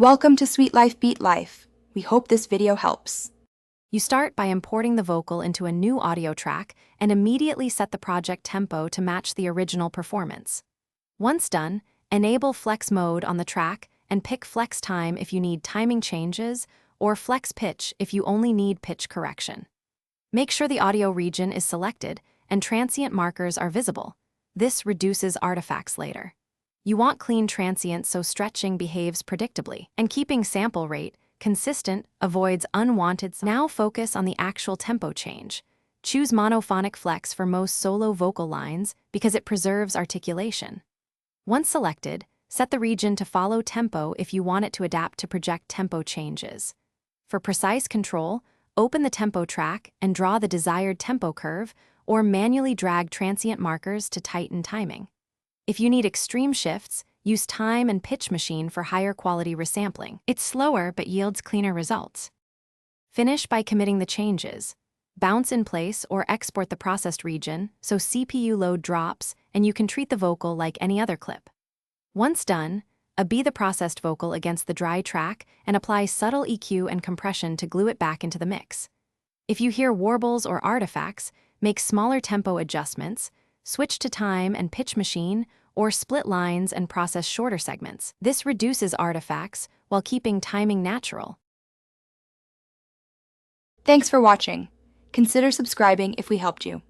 Welcome to Sweet Life Beat Life. We hope this video helps. You start by importing the vocal into a new audio track and immediately set the project tempo to match the original performance. Once done, enable flex mode on the track and pick flex time if you need timing changes or flex pitch if you only need pitch correction. Make sure the audio region is selected and transient markers are visible. This reduces artifacts later. You want clean transients so stretching behaves predictably, and keeping sample rate consistent avoids unwanted. Now focus on the actual tempo change. Choose monophonic flex for most solo vocal lines because it preserves articulation. Once selected, set the region to follow tempo if you want it to adapt to project tempo changes. For precise control, open the tempo track and draw the desired tempo curve or manually drag transient markers to tighten timing. If you need extreme shifts, use time and pitch machine for higher quality resampling. It's slower but yields cleaner results. Finish by committing the changes. Bounce in place or export the processed region so CPU load drops and you can treat the vocal like any other clip. Once done, A/B the processed vocal against the dry track and apply subtle EQ and compression to glue it back into the mix. If you hear warbles or artifacts, make smaller tempo adjustments, switch to time and pitch machine, or split lines and process shorter segments. This reduces artifacts while keeping timing natural. Thanks for watching. Consider subscribing if we helped you.